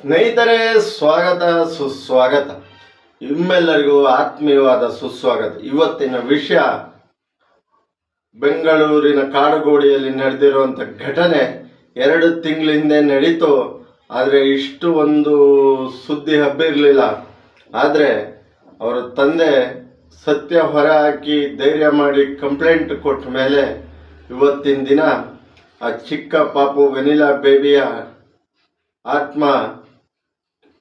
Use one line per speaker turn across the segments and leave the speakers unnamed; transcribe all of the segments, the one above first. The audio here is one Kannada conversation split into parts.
ಸ್ನೇಹಿತರೆ, ಸ್ವಾಗತ ಸುಸ್ವಾಗತ. ನಿಮ್ಮೆಲ್ಲರಿಗೂ ಆತ್ಮೀಯವಾದ ಸುಸ್ವಾಗತ. ಇವತ್ತಿನ ವಿಷಯ ಬೆಂಗಳೂರಿನ ಕಾಡುಗೋಡಿಯಲ್ಲಿ ನಡೆದಿರುವಂಥ ಘಟನೆ 2 ತಿಂಗಳ ಹಿಂದೆ ನಡೀತು. ಆದರೆ ಇಷ್ಟು ಒಂದು ಸುದ್ದಿ ಹಬ್ಬಿರಲಿಲ್ಲ. ಆದರೆ ಅವರ ತಂದೆ ಸತ್ಯ ಹೊರ ಹಾಕಿ ಧೈರ್ಯ ಮಾಡಿ ಕಂಪ್ಲೇಂಟ್ ಕೊಟ್ಟ ಮೇಲೆ ಇವತ್ತಿನ ದಿನ ಆ ಚಿಕ್ಕ ಪಾಪು ವೆನಿಲಾ ಬೇಬಿಯ ಆತ್ಮ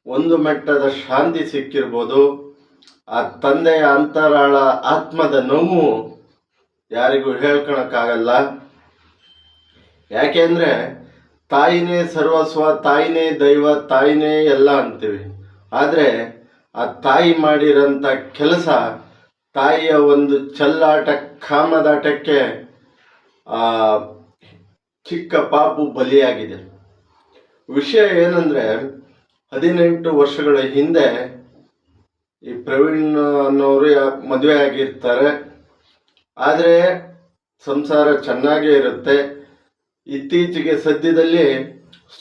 ಒಂದು ಮಟ್ಟದ ಶಾಂತಿ ಸಿಕ್ಕಿರ್ಬೋದು. ಆ ತಂದೆಯ ಅಂತರಾಳ ಆತ್ಮದ ನೋವು ಯಾರಿಗೂ ಹೇಳ್ಕೊಳಕ್ಕಾಗಲ್ಲ. ಯಾಕೆಂದರೆ ತಾಯಿನೇ ಸರ್ವಸ್ವ, ತಾಯಿನೇ ದೈವ, ತಾಯಿನೇ ಎಲ್ಲ ಅಂತೀವಿ. ಆದರೆ ಆ ತಾಯಿ ಮಾಡಿರೋಂಥ ಕೆಲಸ, ತಾಯಿಯ ಒಂದು ಚೆಲ್ಲಾಟ ಕಾಮದಾಟಕ್ಕೆ ಆ ಚಿಕ್ಕ ಪಾಪು ಬಲಿಯಾಗಿದೆ. ವಿಷಯ ಏನಂದರೆ, 18 ವರ್ಷಗಳ ಹಿಂದೆ ಈ ಪ್ರವೀಣ್ ಅನ್ನೋರು ಮದುವೆ ಆಗಿರ್ತಾರೆ. ಆದರೆ ಸಂಸಾರ ಚೆನ್ನಾಗೇ ಇರುತ್ತೆ. ಇತ್ತೀಚೆಗೆ ಸದ್ಯದಲ್ಲಿ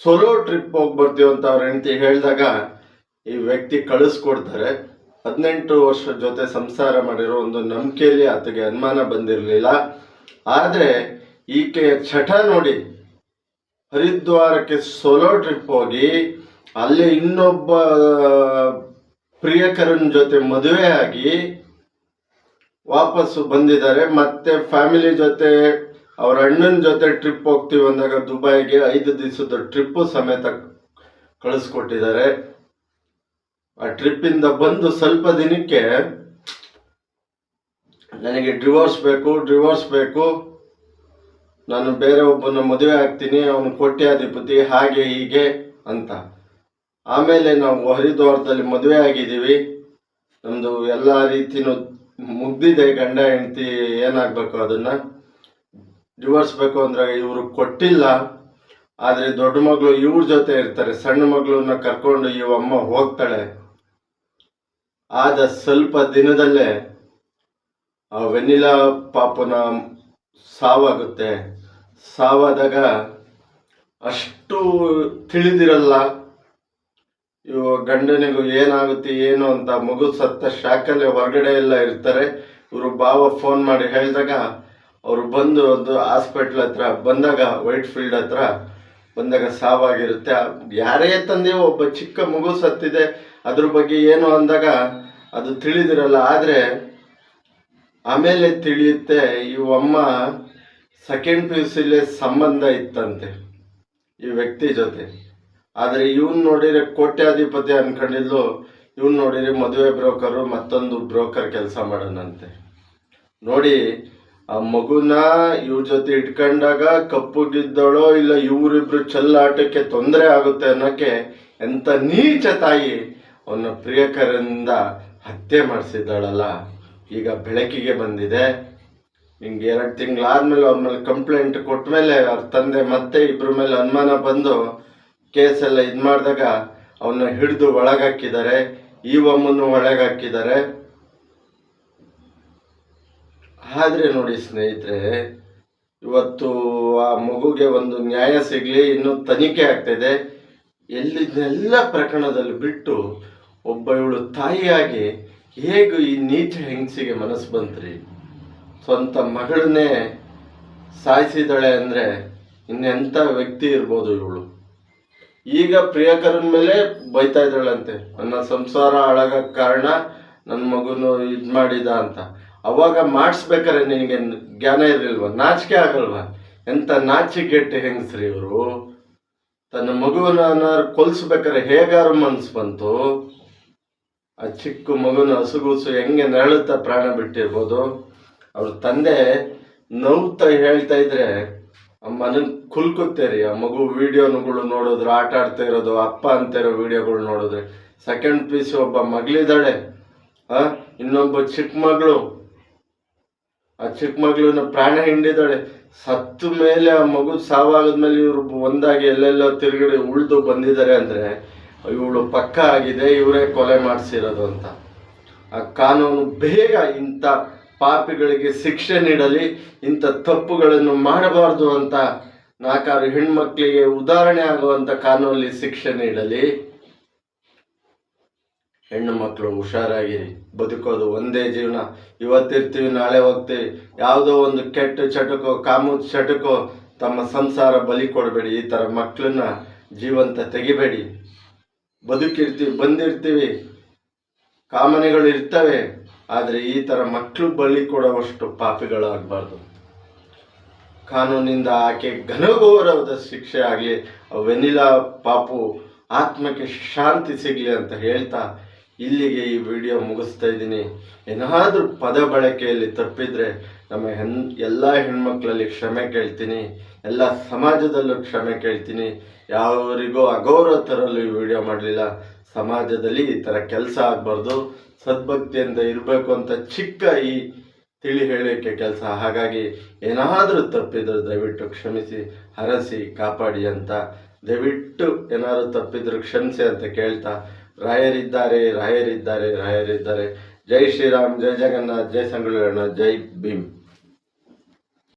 ಸೋಲೋ ಟ್ರಿಪ್ ಹೋಗಿ ಬರ್ತೀವಿ ಅಂತ ಅವ್ರ ಹೆಂಡತಿ ಹೇಳಿದಾಗ ಈ ವ್ಯಕ್ತಿ ಕಳಿಸ್ಕೊಡ್ತಾರೆ. 18 ವರ್ಷ ಜೊತೆ ಸಂಸಾರ ಮಾಡಿರೋ ಒಂದು ನಂಬಿಕೆಯಲ್ಲಿ ಆತಗೆ ಅನುಮಾನ ಬಂದಿರಲಿಲ್ಲ. ಆದರೆ ಈಕೆಯ ಚಟ ನೋಡಿ ಹರಿದ್ವಾರಕ್ಕೆ ಸೋಲೋ ಟ್ರಿಪ್ ಹೋಗಿ ಅಲ್ಲಿ ಇನ್ನೊಬ್ಬ ಪ್ರಿಯಕರನ ಜೊತೆ ಮದುವೆ ಆಗಿ ವಾಪಸ್ಸು ಬಂದಿದ್ದಾರೆ. ಮತ್ತೆ ಫ್ಯಾಮಿಲಿ ಜೊತೆ ಅವ್ರ ಅಣ್ಣನ ಜೊತೆ ಟ್ರಿಪ್ ಹೋಗ್ತೀವಿ ಅಂದಾಗ ದುಬೈಗೆ 5 ದಿವಸದ ಟ್ರಿಪ್ಪು ಸಮೇತ ಕಳಿಸ್ಕೊಟ್ಟಿದ್ದಾರೆ. ಆ ಟ್ರಿಪ್ಪಿಂದ ಬಂದು ಸ್ವಲ್ಪ ದಿನಕ್ಕೆ ನನಗೆ ಡಿವೋರ್ಸ್ ಬೇಕು, ನಾನು ಬೇರೆ ಒಬ್ಬನ ಮದುವೆ ಆಗ್ತೀನಿ, ಅವನು ಕೋಟ್ಯಾಧಿಪತಿ, ಹಾಗೆ ಹೀಗೆ ಅಂತ. ಆಮೇಲೆ ನಾವು ಹರಿದ್ವಾರದಲ್ಲಿ ಮದುವೆ ಆಗಿದ್ದೀವಿ, ನಮ್ಮದು ಎಲ್ಲ ರೀತಿಯೂ ಮುಗ್ದಿದೆ, ಗಂಡ ಹೆಂಡತಿ ಏನಾಗಬೇಕು ಅದನ್ನು ಡಿವೋರ್ಸ್ ಬೇಕು ಅಂದರೆ ಇವರು ಕೊಟ್ಟಿಲ್ಲ. ಆದರೆ ದೊಡ್ಡ ಮಗಳು ಇವ್ರ ಜೊತೆ ಇರ್ತಾರೆ, ಸಣ್ಣ ಮಗಳನ್ನ ಕರ್ಕೊಂಡು ಈ ಅಮ್ಮ ಹೋಗ್ತಾಳೆ. ಆದ ಸ್ವಲ್ಪ ದಿನದಲ್ಲೇ ಆ ವೆನಿಲಾ ಪಾಪನ ಸಾವಾಗುತ್ತೆ. ಸಾವಾದಾಗ ಅಷ್ಟು ತಿಳಿದಿರಲ್ಲ ಇವ ಗಂಡನಿಗೂ ಏನಾಗುತ್ತೆ ಏನು ಅಂತ. ಮಗು ಸತ್ತ ಶಾಕಲ್ಲೇ ಹೊರಗಡೆ ಎಲ್ಲ ಇರ್ತಾರೆ. ಇವರು ಭಾವ ಫೋನ್ ಮಾಡಿ ಹೇಳಿದಾಗ ಅವರು ಬಂದು ಒಂದು ಹಾಸ್ಪಿಟ್ಲ್ ಹತ್ರ ಬಂದಾಗ, ವೈಟ್ ಫೀಲ್ಡ್ ಹತ್ರ ಬಂದಾಗ ಸಾವಾಗಿರುತ್ತೆ. ಯಾರೇ ತಂದೆಯೋ ಒಬ್ಬ ಚಿಕ್ಕ ಮಗು ಸತ್ತಿದೆ, ಅದ್ರ ಬಗ್ಗೆ ಏನು ಅಂದಾಗ ಅದು ತಿಳಿದಿರಲ್ಲ. ಆದರೆ ಆಮೇಲೆ ತಿಳಿಯುತ್ತೆ ಅಮ್ಮ ಸೆಕೆಂಡ್ PUCಲೇ ಸಂಬಂಧ ಇತ್ತಂತೆ ಈ ವ್ಯಕ್ತಿ ಜೊತೆ. ಆದರೆ ಇವನ್ ನೋಡಿದ್ರೆ ಕೋಟ್ಯಾಧಿಪತಿ ಅನ್ಕೊಂಡಿದ್ಲು, ಇವನ್ ನೋಡಿದ್ರೆ ಮದುವೆ ಬ್ರೋಕರು, ಮತ್ತೊಂದು ಬ್ರೋಕರ್ ಕೆಲಸ ಮಾಡೋಣಂತೆ. ನೋಡಿ, ಆ ಮಗುನ ಇವ್ರ ಜೊತೆ ಇಟ್ಕೊಂಡಾಗ ಕಪ್ಪುಗಿದ್ದಳೋ ಇಲ್ಲ ಇವರಿಬ್ರು ಚೆಲ್ಲಾಟಕ್ಕೆ ತೊಂದರೆ ಆಗುತ್ತೆ ಅನ್ನೋಕ್ಕೆ ಎಂಥ ನೀಚ ತಾಯಿ ಅವನ ಪ್ರಿಯಕರಿಂದ ಹತ್ಯೆ ಮಾಡಿಸಿದ್ದಾಳಲ್ಲ, ಈಗ ಬೆಳಕಿಗೆ ಬಂದಿದೆ. ಹಿಂಗೆ 2 ತಿಂಗಳಾದ್ಮೇಲೆ ಅವ್ರ ಮೇಲೆ ಕಂಪ್ಲೇಂಟ್ ಕೊಟ್ಟ ಮೇಲೆ ಅವ್ರ ತಂದೆ ಮತ್ತೆ ಇಬ್ಬರ ಮೇಲೆ ಅನುಮಾನ ಬಂದು ಕೇಸೆಲ್ಲ ಇದು ಮಾಡಿದಾಗ ಅವನ್ನ ಹಿಡಿದು ಒಳಗಾಕಿದ್ದಾರೆ. ಈ ಅಮ್ಮನ್ನು ಒಳಗಾಕಿದ್ದಾರೆ. ಆದರೆ ನೋಡಿ ಸ್ನೇಹಿತರೆ, ಇವತ್ತು ಆ ಮಗುಗೆ ಒಂದು ನ್ಯಾಯ ಸಿಗಲಿ, ಇನ್ನೂ ತನಿಖೆ ಆಗ್ತಾಯಿದೆ. ಎಲ್ಲ ಪ್ರಕರಣದಲ್ಲಿ ಬಿಟ್ಟು ಇವಳು ತಾಯಿಯಾಗಿ ಹೇಗೆ ಈ ನೀಚ ಹೆಂಗಸಿಗೆ ಮನಸ್ಸು ಬಂತ್ರಿ? ಸ್ವಂತ ಮಗಳನ್ನೇ ಸಾಯಿಸಿದಾಳೆ ಅಂದರೆ ಇನ್ನೆಂಥ ವ್ಯಕ್ತಿ ಇರ್ಬೋದು ಇವಳು. ಈಗ ಪ್ರಿಯಕರನ ಮೇಲೆ ಬೈತಾ ಇದ್ದಾಳಂತೆ, ನನ್ನ ಸಂಸಾರ ಹಾಳಾಗಕ್ಕೆ ಕಾರಣ ನನ್ನ ಮಗುನು ಇದು ಮಾಡಿದ ಅಂತ. ಅವಾಗ ಮಾಡಿಸ್ಬೇಕಾರೆ ನಿನಗೆ ಜ್ಞಾನ ಇರಲಿಲ್ವ? ನಾಚಿಕೆ ಆಗಲ್ವ? ಎಂಥ ನಾಚಿಕೆಟ್ಟು ಹೆಂಗಸ್ರಿ ಇವರು. ತನ್ನ ಮಗುವನ್ನ ಕೊಲ್ಸ್ಬೇಕಾರೆ ಹೇಗಾರು ಮನ್ಸು ಬಂತು? ಆ ಚಿಕ್ಕ ಮಗುನ ಹಸುಗೂಸು ಹೆಂಗೆ ನರಳುತ್ತಾ ಪ್ರಾಣ ಬಿಟ್ಟಿರ್ಬೋದು. ಅವ್ರ ತಂದೆ ನೋವ್ತಾ ಹೇಳ್ತಾ ಇದ್ರೆ ಮನನ್ ಕುಲ್ಕುತ್ತೇರಿ. ಆ ಮಗು ವಿಡಿಯೋಗಳು ನೋಡಿದ್ರೆ, ಆಟ ಆಡ್ತಾ ಇರೋದು, ಅಪ್ಪ ಅಂತ ಇರೋ ವಿಡಿಯೋಗಳು ನೋಡಿದ್ರೆ. ಸೆಕೆಂಡ್ PUC ಒಬ್ಬ ಮಗಳಿದ್ದಾಳೆ, ಇನ್ನೊಬ್ಬ ಚಿಕ್ಕ ಮಗಳು. ಆ ಚಿಕ್ಕ ಮಗಳನ್ನ ಪ್ರಾಣ ಹಿಂಡಿದಾಳೆ. ಸತ್ತ ಮೇಲೆ ಆ ಮಗು ಸಾವಾಗದ್ಮೇಲೆ ಇವರು ಒಂದಾಗಿ ಎಲ್ಲೆಲ್ಲೋ ತಿರುಗಡೆ ಉಳಿದು ಬಂದಿದ್ದಾರೆ ಅಂದರೆ ಇವಳು ಪಕ್ಕ ಆಗಿದೆ, ಇವರೇ ಕೊಲೆ ಮಾಡಿಸಿರೋದು ಅಂತ. ಆ ಕಾನೂನು ಬೇಗ ಇಂಥ ಪಾಪಿಗಳಿಗೆ ಶಿಕ್ಷೆ ನೀಡಲಿ, ಇಂಥ ತಪ್ಪುಗಳನ್ನು ಮಾಡಬಾರ್ದು ಅಂತ 4 ಹೆಣ್ಮಕ್ಳಿಗೆ ಉದಾಹರಣೆ ಆಗುವಂಥ ಕಾನೂನಲ್ಲಿ ಶಿಕ್ಷೆ ನೀಡಲಿ. ಹೆಣ್ಣು ಮಕ್ಕಳು ಹುಷಾರಾಗಿರಿ. ಬದುಕೋದು ಒಂದೇ ಜೀವನ. ಇವತ್ತಿರ್ತೀವಿ, ನಾಳೆ ಹೋಗ್ತೀವಿ. ಯಾವುದೋ ಒಂದು ಕೆಟ್ಟ ಚಟಕೋ ಕಾಮದ ಚಟಕೋ ತಮ್ಮ ಸಂಸಾರ ಬಲಿ ಕೊಡಬೇಡಿ. ಈ ಥರ ಮಕ್ಕಳನ್ನ ಜೀವಂತ ತೆಗಿಬೇಡಿ. ಬದುಕಿರ್ತೀವಿ, ಬಂದಿರ್ತೀವಿ, ಕಾಮನೆಗಳು ಇರ್ತವೆ, ಆದರೆ ಈ ಥರ ಮಕ್ಕಳು ಬಲಿ ಕೊಡುವಷ್ಟು ಪಾಪಿಗಳಾಗಬಾರ್ದು. ಕಾನೂನಿಂದ ಆಕೆ ಘನಘೋರವಾದ ಶಿಕ್ಷೆ ಆಗಲಿ, ವೆನಿಲಾ ಪಾಪು ಆತ್ಮಕ್ಕೆ ಶಾಂತಿ ಸಿಗಲಿ ಅಂತ ಹೇಳ್ತಾ ಇಲ್ಲಿಗೆ ಈ ವಿಡಿಯೋ ಮುಗಿಸ್ತಾ ಇದ್ದೀನಿ. ಏನಾದರೂ ಪದ ಬಳಕೆಯಲ್ಲಿ ತಪ್ಪಿದರೆ ನಮ್ಮ ಎಲ್ಲ ಹೆಣ್ಮಕ್ಳಲ್ಲಿ ಕ್ಷಮೆ ಕೇಳ್ತೀನಿ, ಎಲ್ಲ ಸಮಾಜದಲ್ಲೂ ಕ್ಷಮೆ ಕೇಳ್ತೀನಿ. ಯಾವರಿಗೂ ಅಗೌರವ ತರಲು ಈ ವಿಡಿಯೋ ಮಾಡಲಿಲ್ಲ. ಸಮಾಜದಲ್ಲಿ ಈ ಥರ ಕೆಲಸ ಆಗಬಾರ್ದು, ಸದ್ಭಕ್ತಿಯಿಂದ ಇರಬೇಕು ಅಂತ ಚಿಕ್ಕ ಈ ತಿಳಿ ಹೇಳೋಕ್ಕೆ ಕೆಲಸ. ಹಾಗಾಗಿ ಏನಾದರೂ ತಪ್ಪಿದ್ರು ದಯವಿಟ್ಟು ಕ್ಷಮಿಸಿ, ಹರಸಿ, ಕಾಪಾಡಿ ಅಂತ ದಯವಿಟ್ಟು ಏನಾದರೂ ತಪ್ಪಿದ್ರು ಕ್ಷಮಿಸಿ ಅಂತ ಕೇಳ್ತಾ, ರಾಯರಿದ್ದಾರೆ, ರಾಯರಿದ್ದಾರೆ, ರಾಯರಿದ್ದಾರೆ. ಜೈ ಶ್ರೀರಾಮ್, ಜೈ ಜಗನ್ನಾಥ್, ಜೈ ಸಂಗೊಳ್ಳಿ ರಾಯಣ್ಣ, ಜೈ ಭೀಮ್.